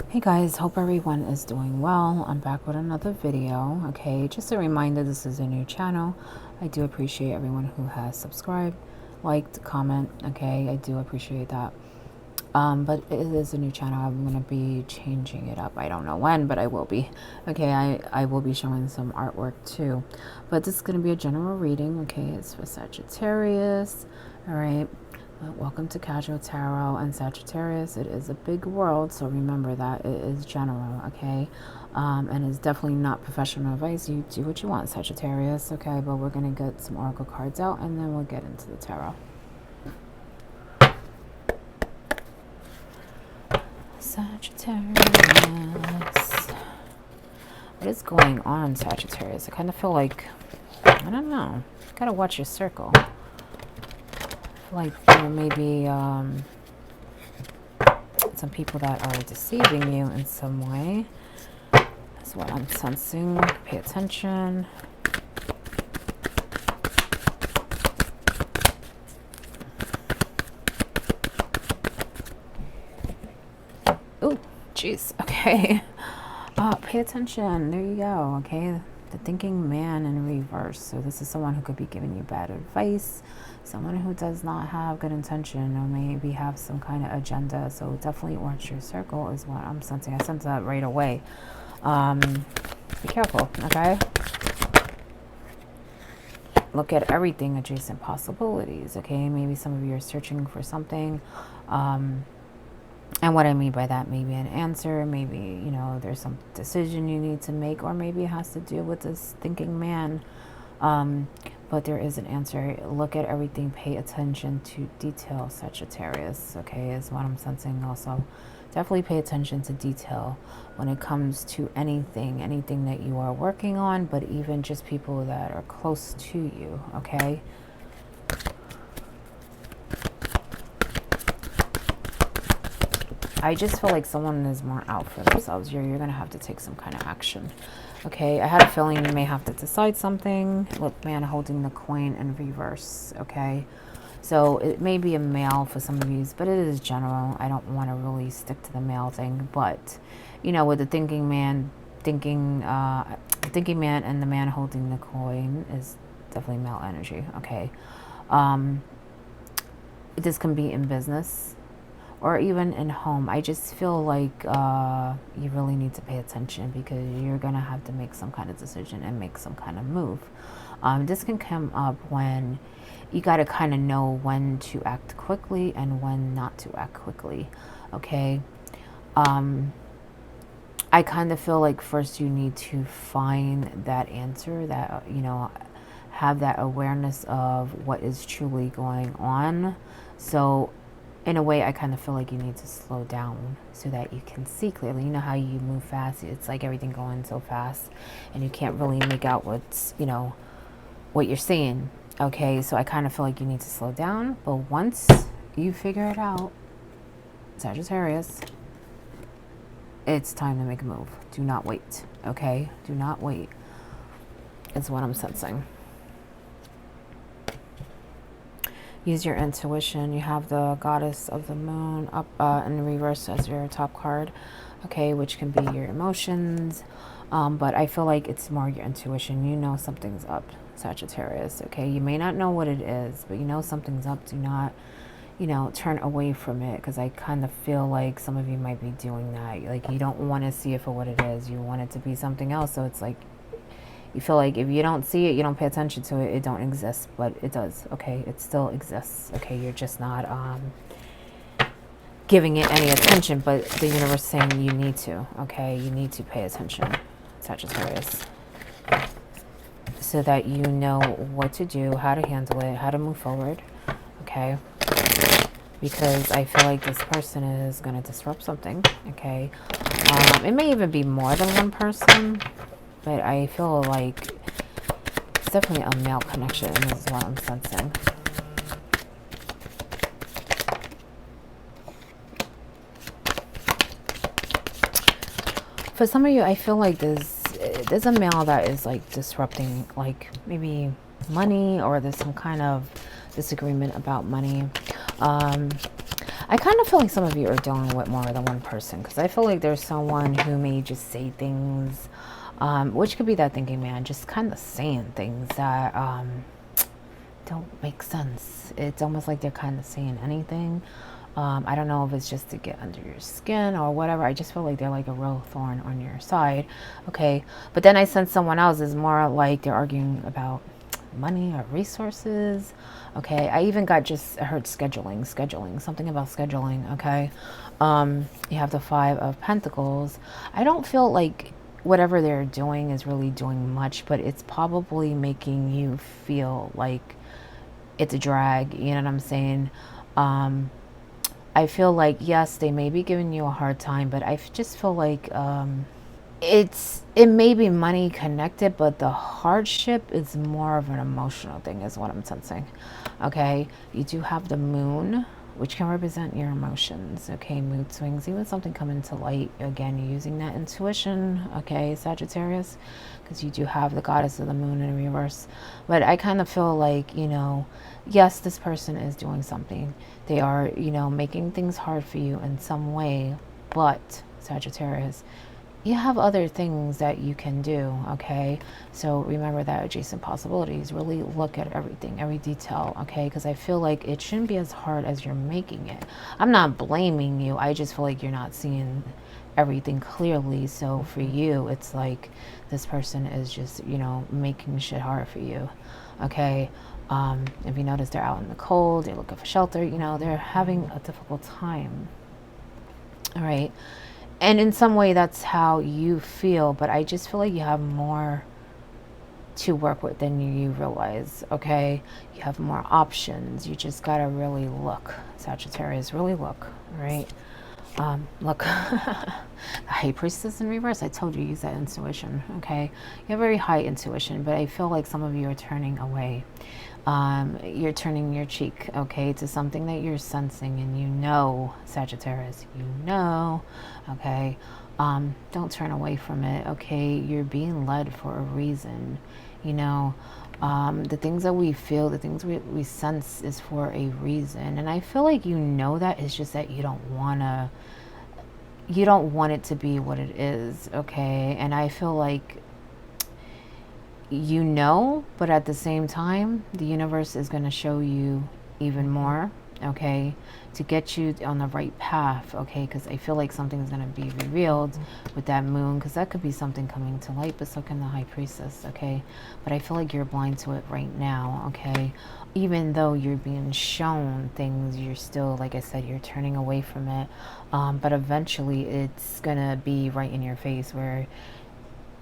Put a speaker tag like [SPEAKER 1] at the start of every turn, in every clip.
[SPEAKER 1] Hey guys, hope everyone is doing well. I'm back with another video. Okay, just a reminder, this is a new channel. I do appreciate everyone who has subscribed, liked, comment. Okay, I do appreciate that. But it is a new channel. I'm gonna be changing it up. I don't know when, but I will be. Okay, I will be showing some artwork too. But this is gonna be a general reading. Okay, it's for Sagittarius. All right. Welcome to Casual Tarot and Sagittarius. It is a big world, so remember that it is general, okay? And it's definitely not professional advice. You do what you want, Sagittarius, okay? But we're going to get some oracle cards out, and then we'll get into the tarot. Sagittarius. What is going on, Sagittarius? I kind of feel like, I don't know. You got to watch your circle. Like there may be some people that are deceiving you in some way. That's what I'm sensing. Pay attention. Oh, jeez. Okay. Pay attention. There you go. Okay. The thinking man in reverse. So this is someone who could be giving you bad advice, someone who does not have good intention, or maybe have some kind of agenda. So definitely watch your circle is what I'm sensing. I sense that right away. Be careful, okay? Look at everything, adjacent possibilities, okay? Maybe some of you are searching for something. And what I mean by that, maybe an answer, maybe, you know, there's some decision you need to make, or maybe it has to do with this thinking man. But there is an answer. Look at everything. Pay attention to detail, Sagittarius, okay, is what I'm sensing also. Definitely pay attention to detail when it comes to anything that you are working on, but even just people that are close to you, okay? I just feel like someone is more out for themselves. You're going to have to take some kind of action. Okay, I had a feeling you may have to decide something. Look, man holding the coin in reverse. Okay, so it may be a male for some of you, but it is general. I don't want to really stick to the male thing. But, you know, with the thinking man and the man holding the coin is definitely male energy. Okay, this can be in business or even in home. I just feel like you really need to pay attention because you're going to have to make some kind of decision and make some kind of move. This can come up when you got to kind of know when to act quickly and when not to act quickly, okay? I kind of feel like first you need to find that answer, that, you know, have that awareness of what is truly going on. So in a way, I kind of feel like you need to slow down so that you can see clearly. You know how you move fast? It's like everything going so fast and you can't really make out what's, you know, what you're seeing. Okay, so I kind of feel like you need to slow down. But once you figure it out, Sagittarius, it's time to make a move. Do not wait, okay? Do not wait. It's what I'm sensing. Use your intuition. You have the goddess of the moon up in reverse as your top card, okay, which can be your emotions, but I feel like it's more your intuition. You know something's up, Sagittarius, okay? You may not know what it is, but you know something's up. Do not, you know, turn away from it, because I kind of feel like some of you might be doing that. Like, you don't want to see it for what it is. You want it to be something else, so it's like you feel like if you don't see it, you don't pay attention to it, it don't exist, but it does, okay? It still exists, okay? You're just not giving it any attention, but the universe is saying you need to, okay? You need to pay attention, Sagittarius, so that you know what to do, how to handle it, how to move forward, okay? Because I feel like this person is going to disrupt something, okay? It may even be more than one person, but I feel like it's definitely a male connection, and this is what I'm sensing. For some of you, I feel like there's a male that is like disrupting, like maybe money, or there's some kind of disagreement about money. I kind of feel like some of you are dealing with more than one person, because I feel like there's someone who may just say things, which could be that thinking man, just kind of saying things that don't make sense. It's almost like they're kind of saying anything. I don't know if it's just to get under your skin or whatever. I just feel like they're like a real thorn on your side. Okay. But then I sense someone else is more like they're arguing about money or resources. Okay. I even got just heard scheduling, something about scheduling. Okay. You have the 5 of Pentacles. I don't feel like whatever they're doing is really doing much, but it's probably making you feel like it's a drag. You know what I'm saying? I feel like, yes, they may be giving you a hard time, but I just feel like it may be money connected, but the hardship is more of an emotional thing is what I'm sensing. Okay, you do have the moon, which can represent your emotions. Okay, mood swings, even something coming to light. Again, you're using that intuition. Okay, Sagittarius, because you do have the goddess of the moon in reverse. But I kind of feel like, you know, yes, this person is doing something. They are, you know, making things hard for you in some way. But Sagittarius, you have other things that you can do. Okay, so remember that adjacent possibilities. Really look at everything, every detail. Okay, because I feel like it shouldn't be as hard as you're making it. I'm not blaming you, I just feel like you're not seeing everything clearly. So for you, it's like this person is just, you know, making shit hard for you. Okay, if you notice, they're out in the cold, they're looking for shelter, you know, they're having a difficult time. All right, and in some way that's how you feel, but I just feel like you have more to work with than you realize. Okay, you have more options. You just gotta really look, Sagittarius, really look. All right, look. The High Priestess in reverse, I told you, use that intuition. Okay, you have very high intuition, but I feel like some of you are turning away. You're turning your cheek, okay, to something that you're sensing, and you know, Sagittarius, you know. Okay, don't turn away from it. Okay, you're being led for a reason. You know, the things that we feel, the things we sense is for a reason, and I feel like you know that. It's just that you don't want it to be what it is. Okay, and I feel like, you know, but at the same time, the universe is going to show you even more, okay, to get you on the right path. Okay, because I feel like something's going to be revealed with that moon, because that could be something coming to light, but so can the High Priestess. Okay, but I feel like you're blind to it right now. Okay, even though you're being shown things, you're still, like I said, you're turning away from it. But eventually it's gonna be right in your face, where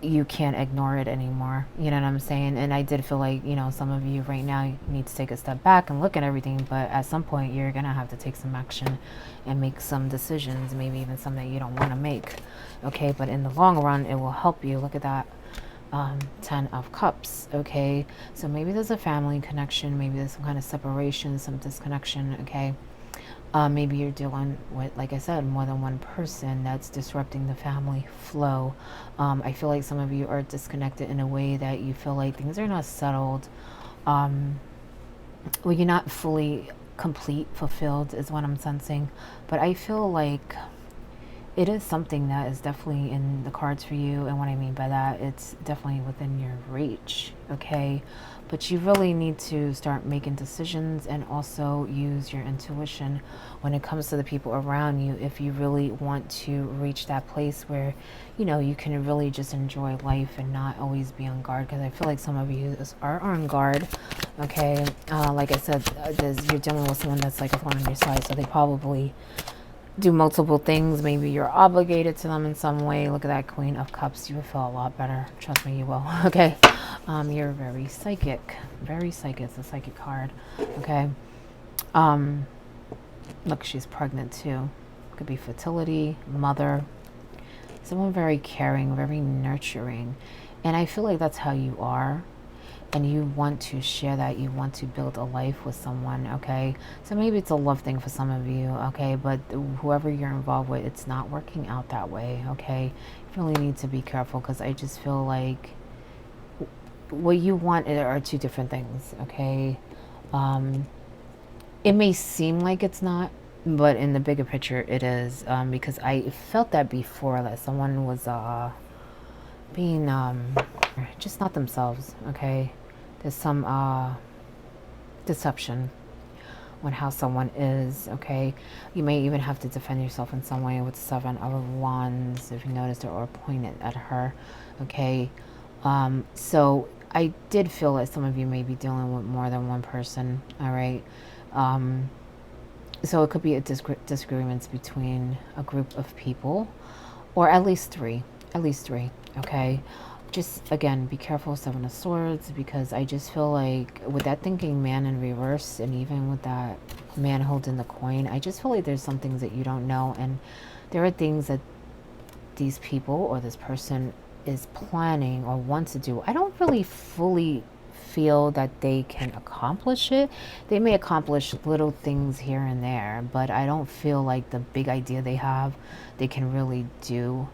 [SPEAKER 1] you can't ignore it anymore. You know what I'm saying? And I did feel like, you know, some of you right now need to take a step back and look at everything, but at some point you're gonna have to take some action and make some decisions, maybe even some that you don't want to make. Okay, but in the long run it will help you. Look at that, 10 of Cups. Okay, so maybe there's a family connection, maybe there's some kind of separation, some disconnection. Okay, maybe you're dealing with, like I said, more than one person that's disrupting the family flow. I feel like some of you are disconnected in a way that you feel like things are not settled. Well, you're not fully complete, fulfilled is what I'm sensing. But I feel like it is something that is definitely in the cards for you. And what I mean by that, it's definitely within your reach. Okay, but you really need to start making decisions and also use your intuition when it comes to the people around you, if you really want to reach that place where, you know, you can really just enjoy life and not always be on guard. Because I feel like some of you are on guard. Okay, like I said, you're dealing with someone that's like a thorn on your side, so they probably do multiple things. Maybe you're obligated to them in some way. Look at that Queen of Cups. You will feel a lot better. Trust me, you will. Okay, you're very psychic. Very psychic. It's a psychic card. Okay, look, she's pregnant too. Could be fertility, mother, someone very caring, very nurturing, and I feel like that's how you are. And you want to share that, you want to build a life with someone. Okay, so maybe it's a love thing for some of you. Okay, but whoever you're involved with, it's not working out that way. Okay, you really need to be careful, because I just feel like what you want are two different things. Okay, it may seem like it's not but in the bigger picture it is, because I felt that before, that someone was being just not themselves. Okay, there's some deception on how someone is. Okay, you may even have to defend yourself in some way with 7 of Wands, if you noticed it, or point it at her. Okay, so I did feel that some of you may be dealing with more than one person. All right, so it could be a disagreements between a group of people, or at least three. Okay, just again, be careful, 7 of Swords, because I just feel like with that thinking man in reverse, and even with that man holding the coin, I just feel like there's some things that you don't know, and there are things that these people or this person is planning or wants to do. I don't really fully feel that they can accomplish it. They may accomplish little things here and there, but I don't feel like the big idea they have, they can really do.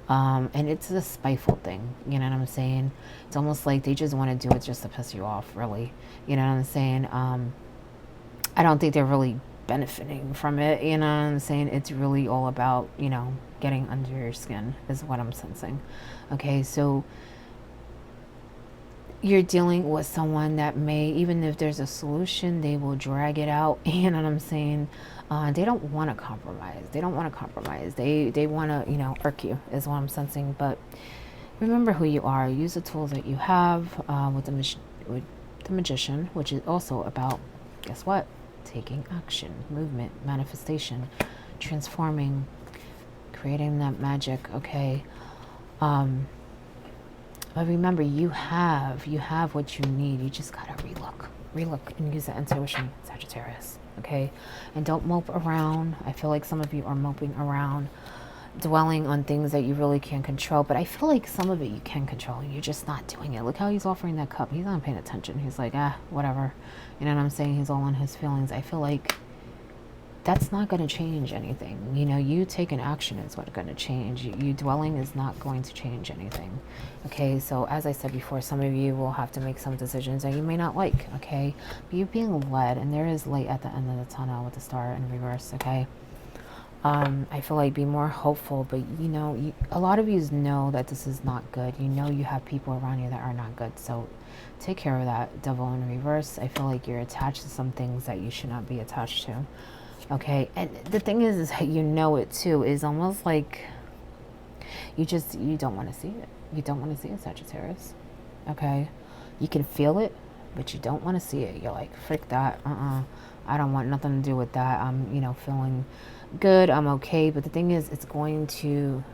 [SPEAKER 1] And it's a spiteful thing, you know what I'm saying? It's almost like they just want to do it just to piss you off, really. You know what I'm saying? I don't think they're really benefiting from it, you know what I'm saying? It's really all about, you know, getting under your skin is what I'm sensing. Okay, so you're dealing with someone that may, even if there's a solution, they will drag it out. You know what I'm saying? They don't want to compromise. They want to, you know, irk you is what I'm sensing. But remember who you are. Use the tools that you have, with the Magician, which is also about, guess what? Taking action, movement, manifestation, transforming, creating that magic. Okay. But remember, you have what you need. You just gotta relook and use that intuition, Sagittarius. Okay, and don't mope around. I feel like some of you are moping around, dwelling on things that you really can't control. But I feel like some of it you can control. You're just not doing it. Look how he's offering that cup. He's not paying attention. He's like, whatever. You know what I'm saying? He's all on his feelings. I feel like that's not going to change anything. You know, you taking action is what's going to change. You dwelling is not going to change anything. Okay, so as I said before, some of you will have to make some decisions that you may not like. Okay, but you're being led, and there is light at the end of the tunnel with the star in reverse. Okay, I feel like be more hopeful, but you know, a lot of you know that this is not good. You know, you have people around you that are not good, so take care of that. Devil in reverse. I feel like you're attached to some things that you should not be attached to. Okay, and the thing is that you know it too. Is almost like you don't want to see it. You don't want to see it, Sagittarius. Okay, you can feel it, but you don't want to see it. You're like, frick that. I don't want nothing to do with that. I'm, you know, feeling good. I'm okay. But the thing is, it's going to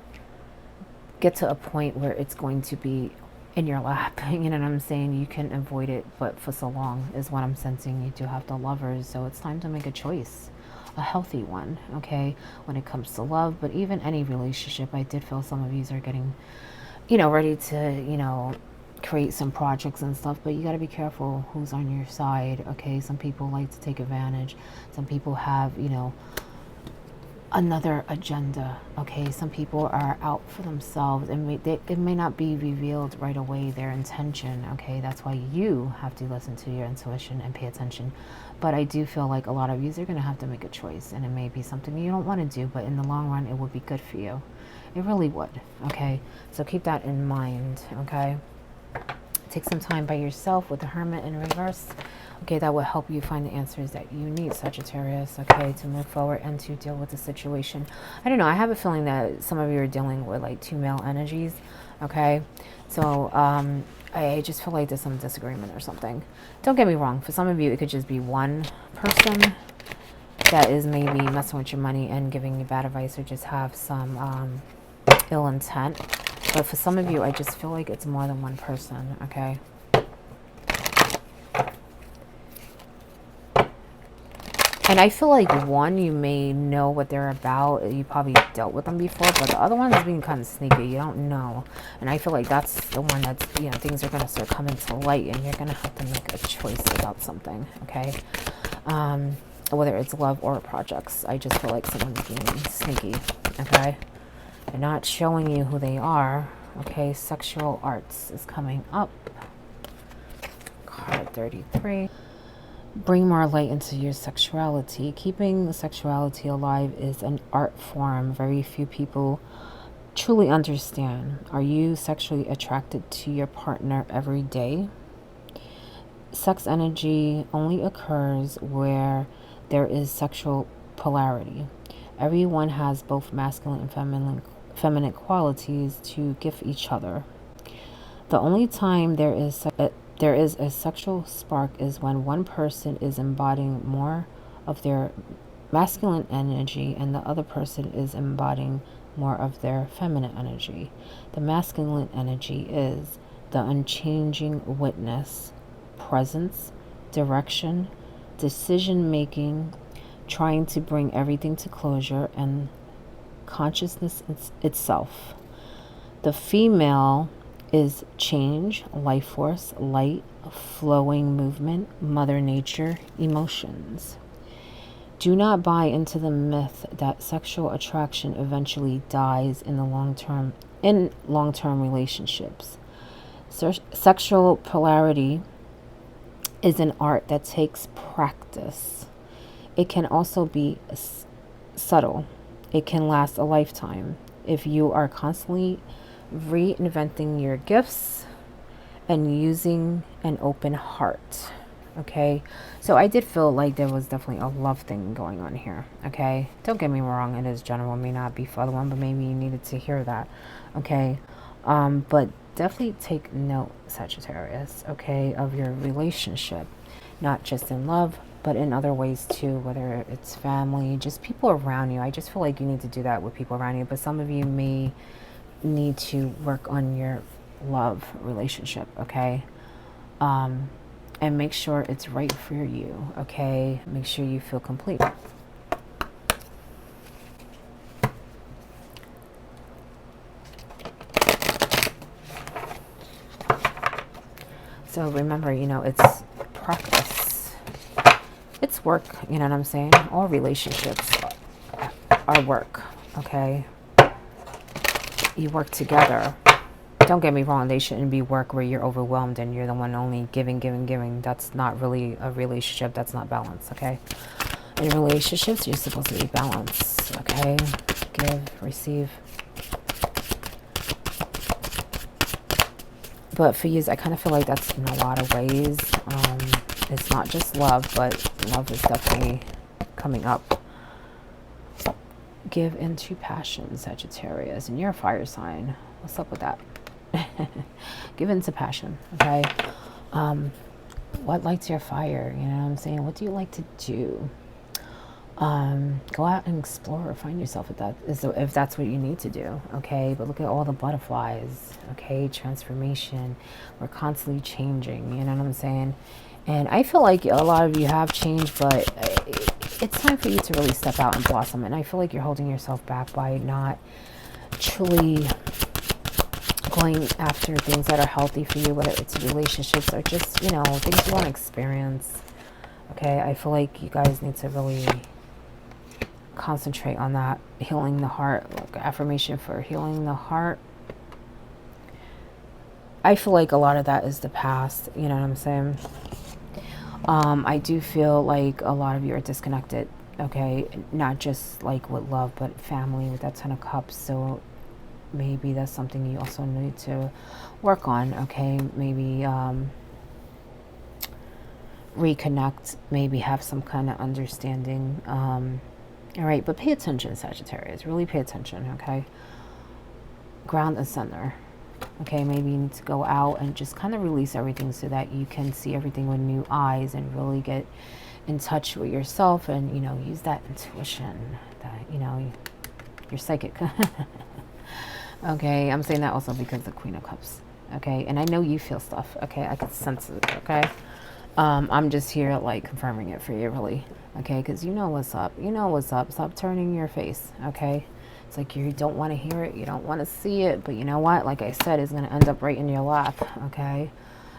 [SPEAKER 1] get to a point where it's going to be in your lap. You know what I'm saying? You can avoid it, but for so long is what I'm sensing. You do have the Lovers, so it's time to make a choice. A healthy one, okay, when it comes to love, but even any relationship. I did feel some of you are getting, you know, ready to, you know, create some projects and stuff, but you got to be careful who's on your side. Okay, some people like to take advantage. Some people have, you know, another agenda. Okay, some people are out for themselves, and it may not be revealed right away their intention. Okay, that's why you have to listen to your intuition and pay attention. But I do feel like a lot of you are going to have to make a choice, and it may be something you don't want to do, but in the long run it would be good for you. It really would. Okay, so keep that in mind. Okay, take some time by yourself with the Hermit in reverse. Okay, that will help you find the answers that you need, Sagittarius, okay, to move forward and to deal with the situation. I don't know, I have a feeling that some of you are dealing with like 2 male energies, okay? So, I just feel like there's some disagreement or something. Don't get me wrong, for some of you, it could just be one person that is maybe messing with your money and giving you bad advice, or just have some ill intent. But for some of you, I just feel like it's more than one person, okay? And I feel like one, you may know what they're about. You probably dealt with them before, but the other one is being kind of sneaky. You don't know. And I feel like that's the one that's, you know, things are going to start coming to light, and you're going to have to make a choice about something, okay? Whether it's love or projects. I just feel like someone's being sneaky, okay? They're not showing you who they are, okay? Sexual arts is coming up. Card 33. bring more light into your sexuality. Keeping the sexuality alive is an art form very few people truly understand. Are you sexually attracted to your partner every day? Sex energy only occurs where there is sexual polarity. Everyone has both masculine and feminine qualities to give each other. The only time there is a sexual spark is when one person is embodying more of their masculine energy and the other person is embodying more of their feminine energy. The masculine energy is the unchanging witness, presence, direction, decision making, trying to bring everything to closure, and consciousness itself. The female is change, life force, light, flowing movement, mother nature, emotions. Do not buy into the myth that sexual attraction eventually dies in the long-term relationships. Sexual polarity is an art that takes practice. It can also be subtle. It can last a lifetime if you are constantly reinventing your gifts and using an open heart. Okay, so I did feel like there was definitely a love thing going on here. Okay, don't get me wrong, it is general, it may not be for other one, but maybe you needed to hear that. Okay, but definitely take note, Sagittarius, okay, of your relationship, not just in love, but in other ways too, whether it's family, just people around you. I just feel like you need to do that with people around you, but some of you may need to work on your love relationship, okay? And make sure it's right for you, okay? Make sure you feel complete. So remember, you know, it's practice. It's work, you know what I'm saying? All relationships are work, okay? You work together. Don't get me wrong, they shouldn't be work where you're overwhelmed and you're the one only giving. That's not really a relationship. That's not balance, okay? In relationships, you're supposed to be balanced, okay? Give, receive. But for you, I kind of feel like that's in a lot of ways. It's not just love, but love is definitely coming up. Give into passion, Sagittarius. And you're a fire sign. What's up with that? Give into passion, okay? What lights your fire? You know what I'm saying? What do you like to do? Go out and explore, find yourself if that's what you need to do, okay? But look at all the butterflies, okay? Transformation. We're constantly changing, you know what I'm saying? And I feel like a lot of you have changed, but it's time for you to really step out and blossom. And I feel like you're holding yourself back by not truly going after things that are healthy for you, whether it's relationships or just, you know, things you want to experience. Okay, I feel like you guys need to really concentrate on that. Healing the heart, like affirmation for healing the heart. I feel like a lot of that is the past, you know what I'm saying? I do feel like a lot of you are disconnected, okay? Not just like with love, but family with that 10 of cups. So maybe that's something you also need to work on, okay? Maybe reconnect, maybe have some kind of understanding. All right, but pay attention, Sagittarius. Really pay attention, okay? Ground and center. Okay, maybe you need to go out and just kind of release everything so that you can see everything with new eyes and really get in touch with yourself and, you know, use that intuition that, you know, you're psychic. Okay, I'm saying that also because the Queen of Cups. Okay, and I know you feel stuff. Okay, I can sense it. Okay, I'm just here like confirming it for you, really. Okay, because you know what's up. You know what's up. Stop turning your face. Okay, it's like you don't want to hear it, you don't want to see it, but you know what? Like I said, it's gonna end up right in your lap. Okay,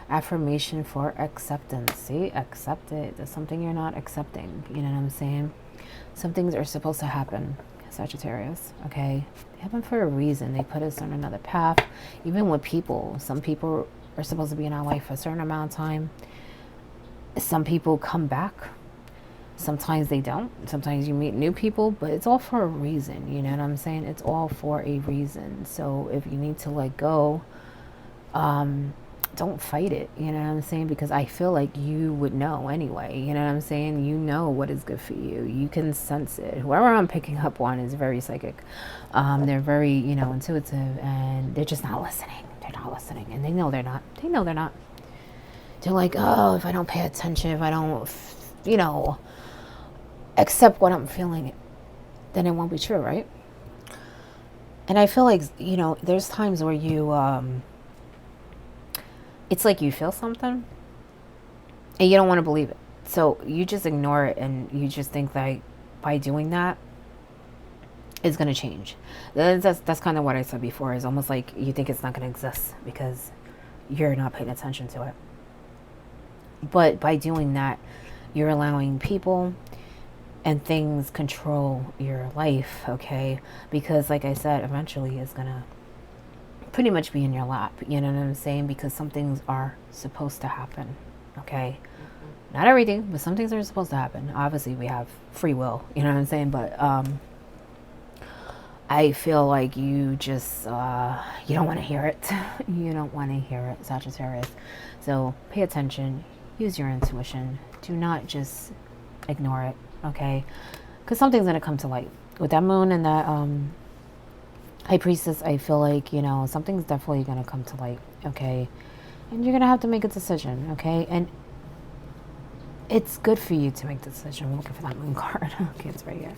[SPEAKER 1] affirmation for acceptance. See, accept it. There's something you're not accepting. You know what I'm saying? Some things are supposed to happen, Sagittarius. Okay, they happen for a reason. They put us on another path. Even with people, some people are supposed to be in our life for a certain amount of time. Some people come back. Sometimes they don't. Sometimes you meet new people, but it's all for a reason. You know what I'm saying? It's all for a reason. So if you need to let go, don't fight it. You know what I'm saying? Because I feel like you would know anyway. You know what I'm saying? You know what is good for you. You can sense it. Whoever I'm picking up on is very psychic. They're very, intuitive, and they're just not listening. They're not listening, and they know they're not. They know they're not. They're like, oh, if I don't pay attention, if I don't, accept what I'm feeling, then it won't be true, right? And I feel like, there's times where you, it's like you feel something and you don't want to believe it. So you just ignore it and you just think that by doing that, it's going to change. That's kind of what I said before. Is almost like you think it's not going to exist because you're not paying attention to it. But by doing that, you're allowing people and things control your life, okay? Because like I said, eventually it's gonna pretty much be in your lap, you know what I'm saying? Because some things are supposed to happen, okay? Not everything, but some things are supposed to happen. Obviously we have free will, you know what I'm saying? But I feel like you just you don't want to hear it. You don't want to hear it, Sagittarius. So pay attention, use your intuition. Do not just ignore it, okay? Because something's going to come to light. With that moon and that high priestess, I feel like, something's definitely going to come to light, okay? And you're going to have to make a decision, okay? And it's good for you to make the decision. I'm looking for that moon card. Okay, it's right here.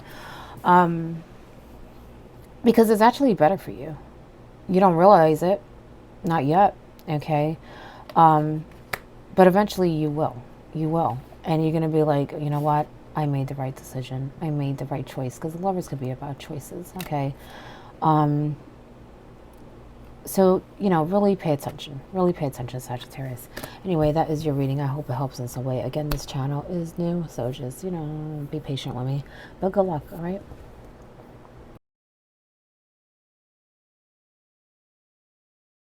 [SPEAKER 1] Because it's actually better for you. You don't realize it. Not yet, okay? But eventually you will. You will. And you're going to be like, you know what? I made the right decision. I made the right choice. Because lovers could be about choices, okay? So, really pay attention. Really pay attention, Sagittarius. Anyway, that is your reading. I hope it helps in some way. Again, this channel is new. So just, be patient with me. But good luck, all right?